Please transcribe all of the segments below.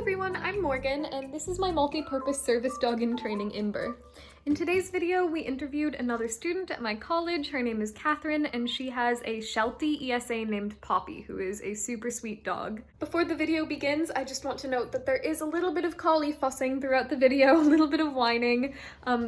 everyone, I'm Morgan, and this is my multi-purpose service dog in training, Imber. In today's video, we interviewed another student at my college. Her name is Catherine, and she has a Sheltie ESA named Poppy, who is a super sweet dog. Before the video begins, I just want to note that there is a little bit of collie fussing throughout the video, a little bit of whining.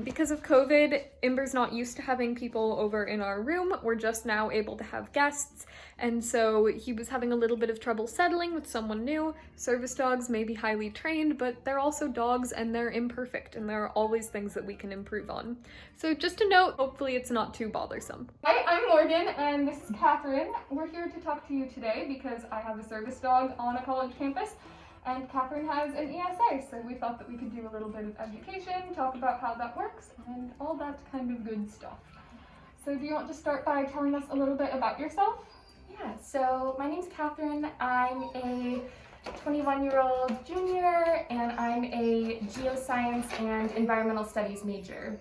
Because of COVID, Imber's not used to having people over in our room. We're just now able to have guests, and so he was having a little bit of trouble settling with someone new. Service dogs may be highly trained, but they're also dogs and they're imperfect, and there are always things that we can improve on. So just a note, hopefully it's not too bothersome. Hi, I'm Morgan and this is Catherine. We're here to talk to you today because I have a service dog on a college campus and Catherine has an ESA, so we thought that we could do a little bit of education, talk about how that works, and all that kind of good stuff. So do you want to start by telling us a little bit about yourself? Yeah, so my name's Catherine. I'm a 21-year-old junior and I'm a geoscience and environmental studies major.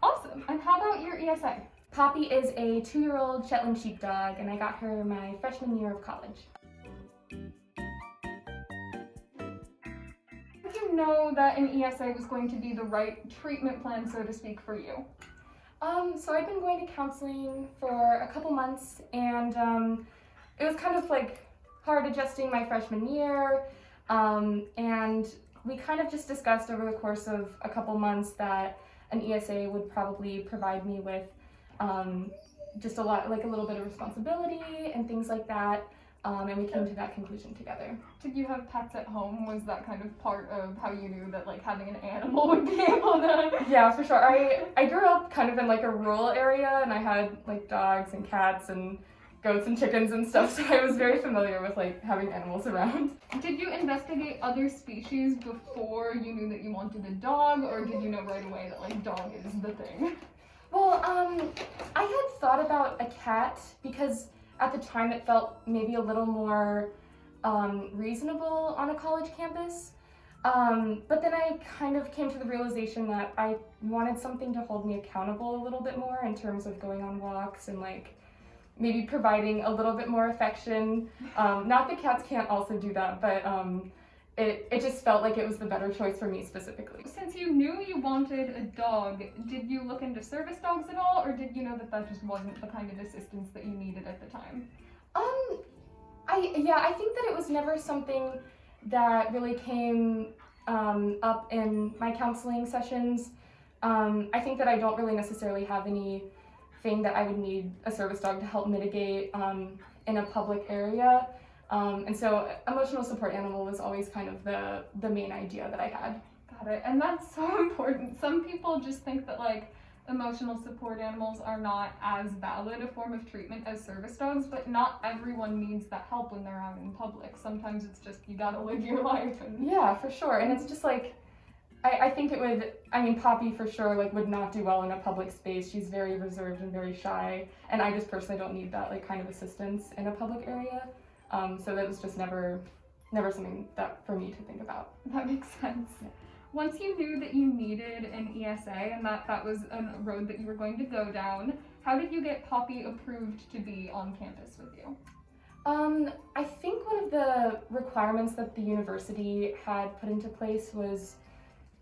Awesome. And how about your ESA? Poppy is a 2-year-old Shetland sheepdog and I got her my freshman year of college. How did you know that an ESA was going to be the right treatment plan, so to speak, for you? So I've been going to counseling for a couple months and it was kind of like hard adjusting my freshman year, and we kind of just discussed over the course of a couple months that an ESA would probably provide me with just a little bit of responsibility and things like that, and we came to that conclusion together. Did you have pets at home? Was that kind of part of how you knew that like having an animal would be able to? Yeah, for sure. I grew up kind of in like a rural area and I had like dogs and cats and goats and chickens and stuff, so I was very familiar with like having animals around. Did you investigate other species before you knew that you wanted a dog, or did you know right away that like dog is the thing? Well, I had thought about a cat because at the time it felt maybe a little more reasonable on a college campus. But then I kind of came to the realization that I wanted something to hold me accountable a little bit more in terms of going on walks and like maybe providing a little bit more affection. Not that cats can't also do that, but it just felt like it was the better choice for me specifically. Since you knew you wanted a dog, did you look into service dogs at all, or did you know that that just wasn't the kind of assistance that you needed at the time? I think that it was never something that really came up in my counseling sessions. I think that I don't really necessarily have anything that I would need a service dog to help mitigate in a public area. And so emotional support animal was always kind of the main idea that I had. Got it. And that's so important. Some people just think that like emotional support animals are not as valid a form of treatment as service dogs, but not everyone needs that help when they're out in public. Sometimes it's just you gotta live your life. And yeah, for sure. And it's just like, I think Poppy for sure like would not do well in a public space. She's very reserved and very shy, and I just personally don't need that like kind of assistance in a public area. So that was just never something that for me to think about. That makes sense. Yeah. Once you knew that you needed an ESA and that was a road that you were going to go down, how did you get Poppy approved to be on campus with you? I think one of the requirements that the university had put into place was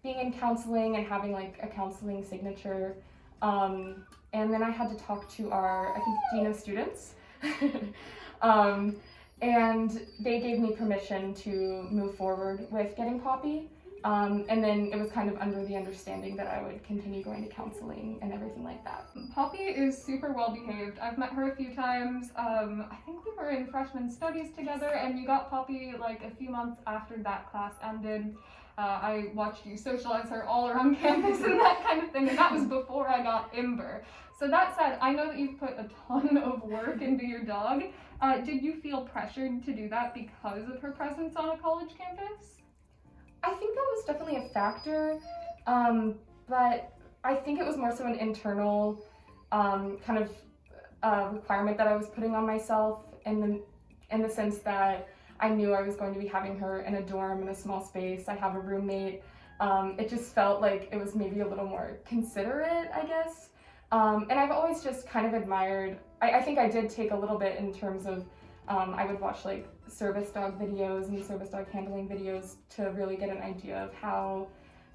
being in counseling and having like a counseling signature. And then I had to talk to our, I think, dean of students. And they gave me permission to move forward with getting Poppy. And then it was kind of under the understanding that I would continue going to counseling and everything like that. Poppy is super well behaved. I've met her a few times. I think we were in freshman studies together, and you got Poppy like a few months after that class ended. I watched you socialize her all around campus and that kind of thing, and that was before I got Imber. So that said, I know that you've put a ton of work into your dog. Did you feel pressured to do that because of her presence on a college campus? I think that was definitely a factor, but I think it was more so an internal kind of requirement that I was putting on myself in the sense that I knew I was going to be having her in a dorm in a small space. I have a roommate. It just felt like it was maybe a little more considerate, I guess. And I've always just kind of admired, I think I did take a little bit in terms of I would watch like service dog videos and service dog handling videos to really get an idea of how,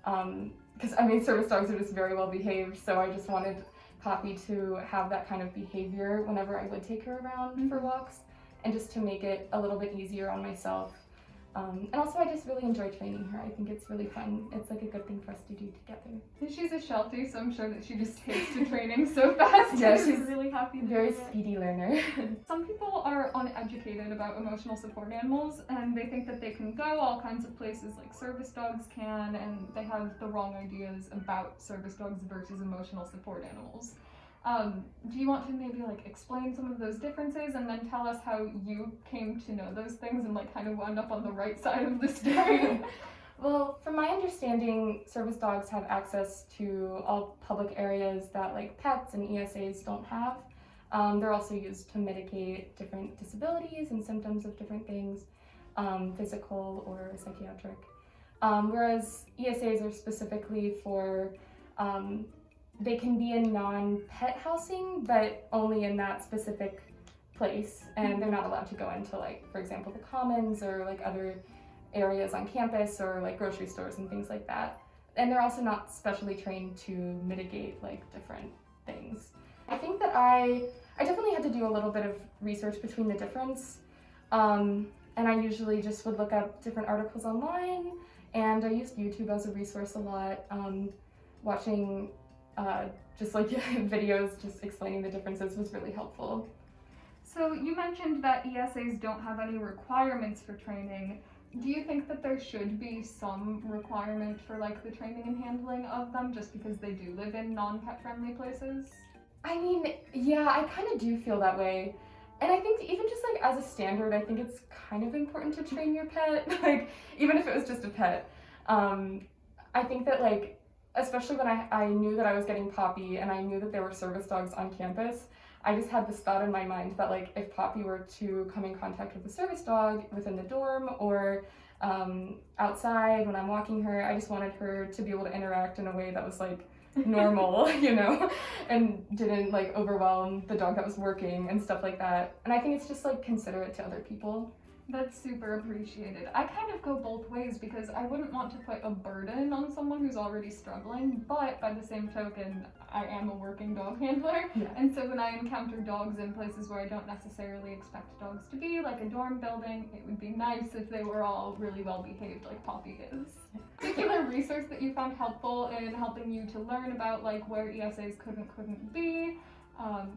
because I mean service dogs are just very well behaved, so I just wanted Poppy to have that kind of behavior whenever I would take her around for walks, and just to make it a little bit easier on myself. And also I just really enjoy training her. I think it's really fun. It's like a good thing for us to do together. And she's a Sheltie, so I'm sure that she just takes to training so fast. Yeah, she's she's really happy to very do it. speedy learner. Some people are uneducated about emotional support animals, and they think that they can go all kinds of places like service dogs can, and they have the wrong ideas about service dogs versus emotional support animals. Do you want to maybe like explain some of those differences and then tell us how you came to know those things and like kind of wound up on the right side of the story? Well, from my understanding, service dogs have access to all public areas that like pets and ESAs don't have. They're also used to mitigate different disabilities and symptoms of different things, physical or psychiatric. Whereas ESAs are specifically for they can be in non-pet housing, but only in that specific place, and they're not allowed to go into, like, for example, the commons or like other areas on campus or like grocery stores and things like that. And they're also not specially trained to mitigate like different things. I think that I definitely had to do a little bit of research between the difference, and I usually just would look up different articles online, and I used YouTube as a resource a lot, watching just like videos just explaining the differences was really helpful. So you mentioned that ESAs don't have any requirements for training. Do you think that there should be some requirement for like the training and handling of them just because they do live in non-pet friendly places? I mean, yeah, I kind of do feel that way. And I think even just like as a standard, I think it's kind of important to train your pet, like even if it was just a pet. I think that like, especially when I knew that I was getting Poppy and I knew that there were service dogs on campus, I just had this thought in my mind that like if Poppy were to come in contact with a service dog within the dorm or outside when I'm walking her, I just wanted her to be able to interact in a way that was like normal, you know, and didn't like overwhelm the dog that was working and stuff like that. And I think it's just like considerate to other people. That's super appreciated. I kind of go both ways because I wouldn't want to put a burden on someone who's already struggling, but by the same token, I am a working dog handler, Yeah. And so when I encounter dogs in places where I don't necessarily expect dogs to be, like a dorm building, it would be nice if they were all really well behaved like Poppy is. Particular resource that you found helpful in helping you to learn about like where ESAs couldn't be,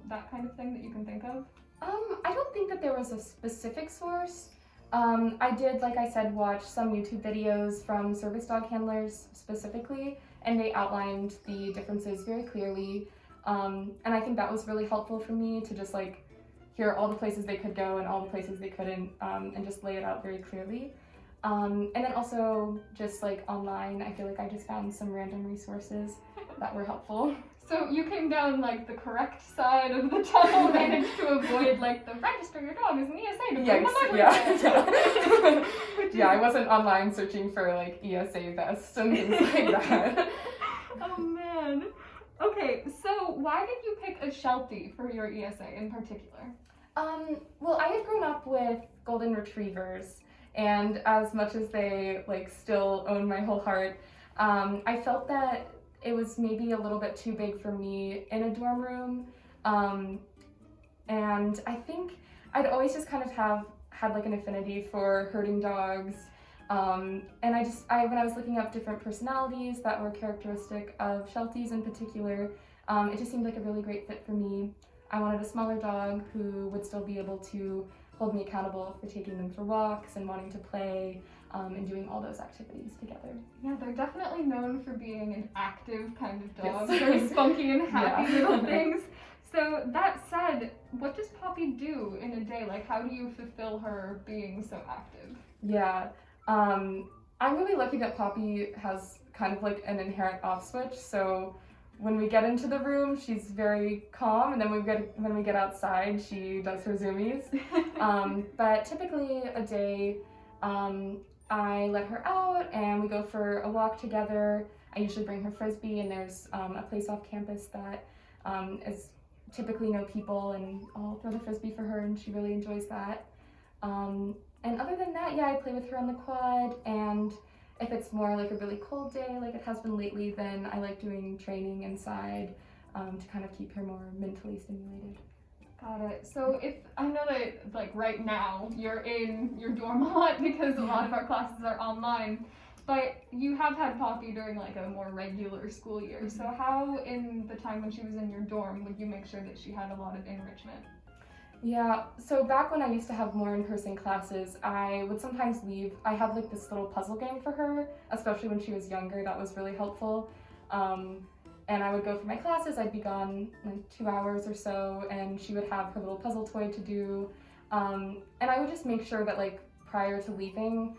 that kind of thing that you can think of? I don't think that there was a specific source. I did, like I said, watch some YouTube videos from service dog handlers specifically, and they outlined the differences very clearly. And I think that was really helpful for me to just like hear all the places they could go and all the places they couldn't, and just lay it out very clearly. And then also just like online, I feel like I just found some random resources that were helpful. So you came down like the correct side of the tunnel, managed to avoid like the register your dog as an ESA to bring them everywhere. Yeah, I wasn't online searching for like ESA vests and things like that. Oh man. Okay, so why did you pick a Sheltie for your ESA in particular? Well, I had grown up with golden retrievers, and as much as they like still own my whole heart, I felt that it was maybe a little bit too big for me in a dorm room, and I think I'd always just kind of had like an affinity for herding dogs, and when I was looking up different personalities that were characteristic of Shelties in particular, it just seemed like a really great fit for me. I wanted a smaller dog who would still be able to hold me accountable for taking them for walks and wanting to play, and doing all those activities together. Yeah, they're definitely known for being an active kind of dog. Yes. Very spunky and happy Yeah. little things. So that said, what does Poppy do in a day? Like, how do you fulfill her being so active? Yeah, I'm really lucky that Poppy has kind of like an inherent off switch. So when we get into the room, she's very calm, and then when we get outside, she does her zoomies. But typically a day, I let her out and we go for a walk together. I usually bring her Frisbee, and there's a place off campus that is typically no people, and I'll throw the Frisbee for her, and she really enjoys that. And other than that, yeah, I play with her on the quad, and if it's more like a really cold day, like it has been lately, then I like doing training inside to kind of keep her more mentally stimulated. Got it. So if I know that like right now you're in your dorm a lot because a lot of our classes are online, but you have had Poppy during like a more regular school year. So how in the time when she was in your dorm would you make sure that she had a lot of enrichment? Yeah, so back when I used to have more in-person classes, I would sometimes leave. I had like this little puzzle game for her, especially when she was younger. That was really helpful. And I would go for my classes. I'd be gone like 2 hours or so, and she would have her little puzzle toy to do. And I would just make sure that like prior to leaving,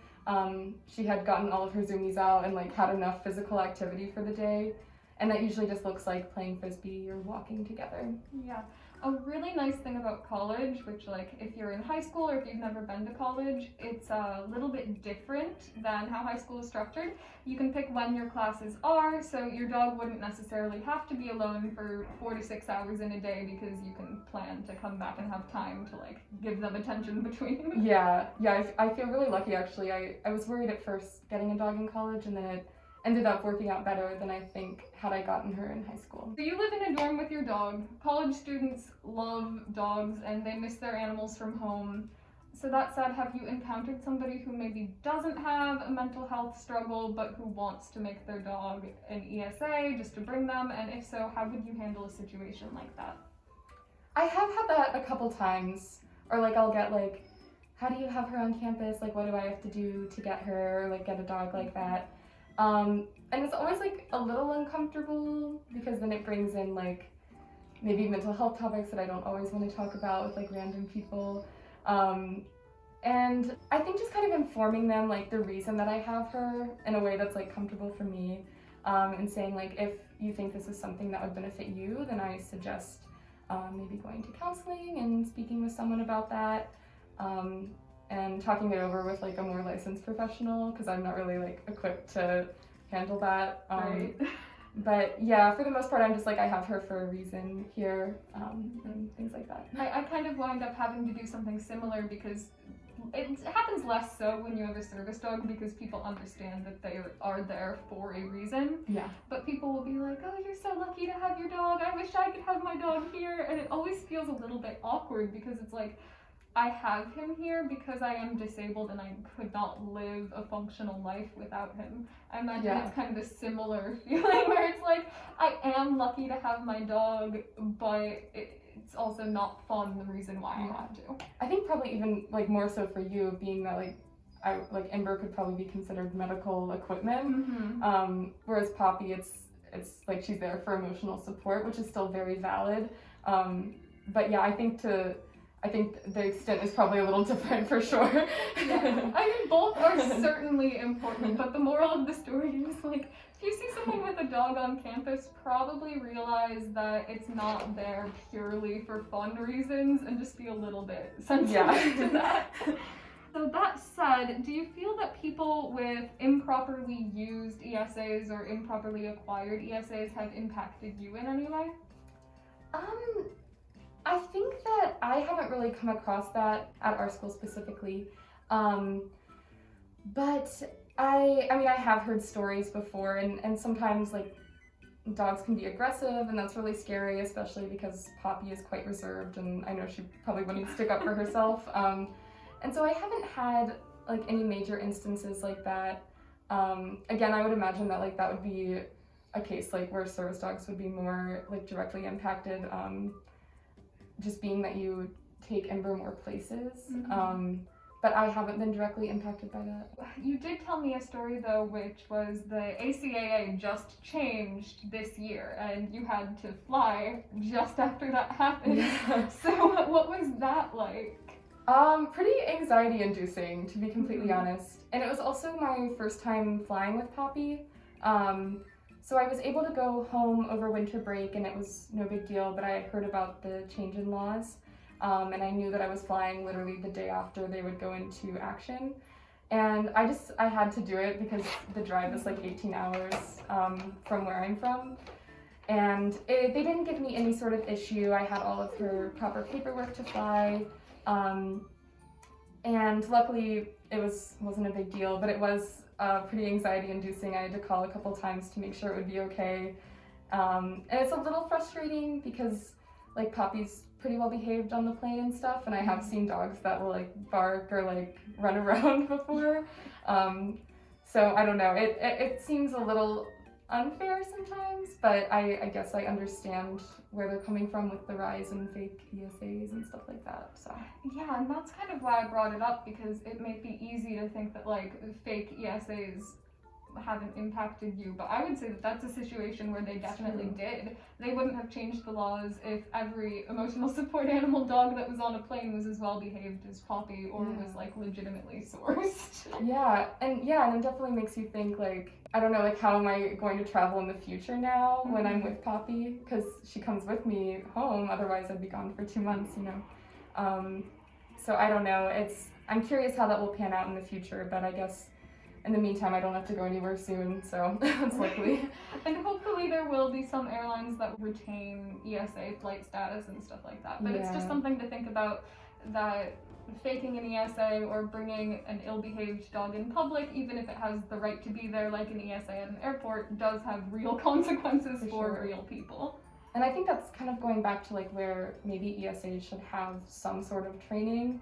she had gotten all of her zoomies out and like had enough physical activity for the day. And that usually just looks like playing frisbee or walking together. Yeah. A really nice thing about college, which like if you're in high school or if you've never been to college, it's a little bit different than how high school is structured. You can pick when your classes are, so your dog wouldn't necessarily have to be alone for 4 to 6 hours in a day because you can plan to come back and have time to like give them attention between. Yeah, I feel really lucky actually. I was worried at first getting a dog in college, and then it ended up working out better than I think had I gotten her in high school. So you live in a dorm with your dog. College students love dogs and they miss their animals from home. So that said, have you encountered somebody who maybe doesn't have a mental health struggle but who wants to make their dog an ESA just to bring them? And if so, how would you handle a situation like that? I have had that a couple times, or like I'll get like, how do you have her on campus? Like what do I have to do to get her, or like get a dog like that? And it's always like a little uncomfortable because then it brings in like maybe mental health topics that I don't always want to talk about with like random people. And I think just kind of informing them like the reason that I have her in a way that's like comfortable for me, and saying like if you think this is something that would benefit you, then I suggest maybe going to counseling and speaking with someone about that. And talking it over with like a more licensed professional because I'm not really like equipped to handle that. Right. But yeah, for the most part, I'm just like I have her for a reason here, and things like that. I kind of wind up having to do something similar because it happens less so when you have a service dog because people understand that they are there for a reason. Yeah. But people will be like, oh, you're so lucky to have your dog. I wish I could have my dog here. And it always feels a little bit awkward because it's like, I have him here because I am disabled and I could not live a functional life without him. I imagine it's kind of a similar feeling where it's like, I am lucky to have my dog, but it's also not fun the reason why I have to. I think probably even like more so for you, being that like Ember could probably be considered medical equipment, whereas Poppy, it's like she's there for emotional support, which is still very valid. But yeah, I think the extent is probably a little different for sure. Yeah. I mean, both are certainly important, but the moral of the story is like, if you see someone with a dog on campus, probably realize that it's not there purely for fun reasons and just be a little bit sensitive to that. So that said, do you feel that people with improperly used ESAs or improperly acquired ESAs have impacted you in any way? I think that I haven't really come across that at our school specifically, but I mean I have heard stories before, and sometimes like dogs can be aggressive, and that's really scary, especially because Poppy is quite reserved, and I know she probably wouldn't stick up for herself. And so I haven't had like any major instances like that. Again, I would imagine that like that would be a case like where service dogs would be more like directly impacted. Just being that you take Ember more places. But I haven't been directly impacted by that. You did tell me a story though, which was the ACAA just changed this year and you had to fly just after that happened. Yeah. So what was that like? Pretty anxiety inducing, to be completely honest. And it was also my first time flying with Poppy. So I was able to go home over winter break and it was no big deal, but I heard about the change in laws. And I knew that I was flying literally the day after they would go into action. And I had to do it because the drive is like 18 hours from where I'm from. And they didn't give me any sort of issue. I had all of her proper paperwork to fly. And luckily it wasn't a big deal, but it was pretty anxiety inducing. I had to call a couple times to make sure it would be okay. And it's a little frustrating because like Poppy's pretty well behaved on the plane and stuff, and I have seen dogs that will like bark or like run around before. So I don't know, it seems a little unfair sometimes, but I guess I understand where they're coming from with the rise in fake ESAs and stuff like that, so. Yeah, and that's kind of why I brought it up, because it may be easy to think that like fake ESAs haven't impacted you, but I would say that that's a situation where they definitely did. They wouldn't have changed the laws if every emotional support animal dog that was on a plane was as well behaved as Poppy or was like legitimately sourced. Yeah, and it definitely makes you think like, I don't know, like how am I going to travel in the future now when I'm with Poppy? Because she comes with me home, otherwise I'd be gone for 2 months, you know. So I don't know, I'm curious how that will pan out in the future, but I guess in the meantime, I don't have to go anywhere soon, so that's luckily. And hopefully there will be some airlines that retain ESA flight status and stuff like that. But it's just something to think about, that faking an ESA or bringing an ill-behaved dog in public, even if it has the right to be there like an ESA at an airport, does have real consequences for real people. And I think that's kind of going back to like where maybe ESAs should have some sort of training.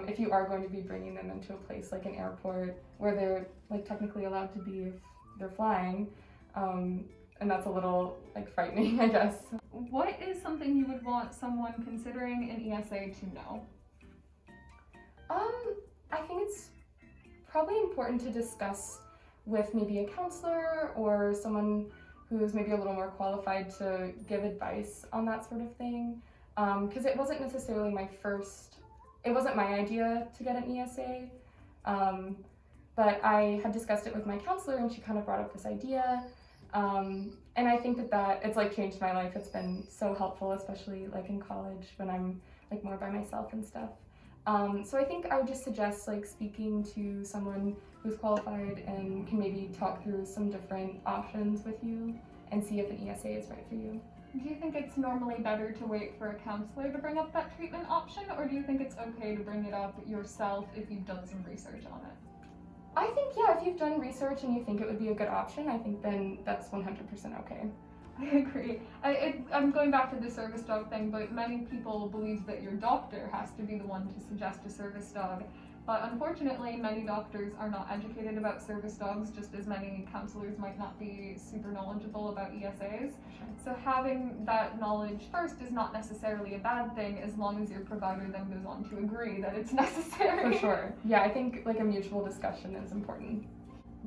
If you are going to be bringing them into a place like an airport where they're like technically allowed to be if they're flying, and that's a little like frightening, I guess. What is something you would want someone considering an ESA to know? I think it's probably important to discuss with maybe a counselor or someone who's maybe a little more qualified to give advice on that sort of thing. Because it wasn't necessarily it wasn't my idea to get an ESA, but I had discussed it with my counselor and she kind of brought up this idea. And I think that it's like changed my life. It's been so helpful, especially like in college when I'm like more by myself and stuff. So I think I would just suggest like speaking to someone who's qualified and can maybe talk through some different options with you and see if an ESA is right for you. Do you think it's normally better to wait for a counselor to bring up that treatment option, or do you think it's okay to bring it up yourself if you've done some research on it? I think, yeah, if you've done research and you think it would be a good option, I think then that's 100% okay. I agree. I'm going back to the service dog thing, but many people believe that your doctor has to be the one to suggest a service dog. But unfortunately, many doctors are not educated about service dogs, just as many counselors might not be super knowledgeable about ESAs. So having that knowledge first is not necessarily a bad thing, as long as your provider then goes on to agree that it's necessary. For sure. Yeah, I think like a mutual discussion is important.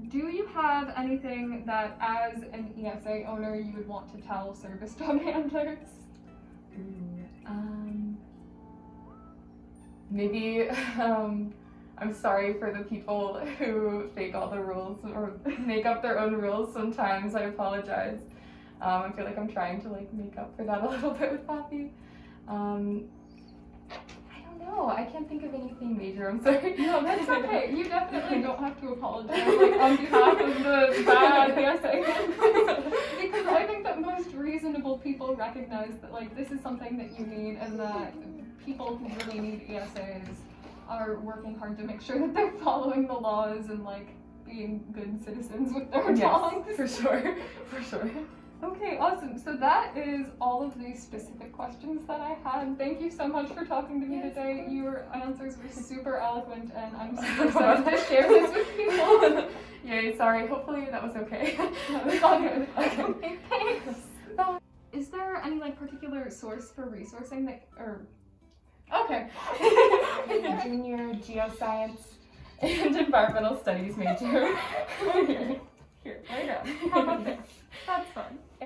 Do you have anything that, as an ESA owner, you would want to tell service dog handlers? Maybe I'm sorry for the people who fake all the rules or make up their own rules sometimes. I apologize. I feel like I'm trying to like make up for that a little bit with Poppy. No, I can't think of anything major, I'm sorry. No, that's okay. You definitely don't have to apologize like, on behalf of the bad ESA. Because I think that most reasonable people recognize that like this is something that you need, and that people who really need ESAs are working hard to make sure that they're following the laws and like being good citizens with their dogs. For sure, for sure. Okay, awesome. So that is all of the specific questions that I had. Thank you so much for talking to me today. Your answers were super eloquent, and I'm super excited to share this with people. Yay, sorry. Hopefully that was okay. No, it's all good. Okay, thanks. Bye. Is there any like particular source for resourcing that, or... Okay. I'm a junior geoscience and environmental studies major. Here, there you go. How about this? That's fun.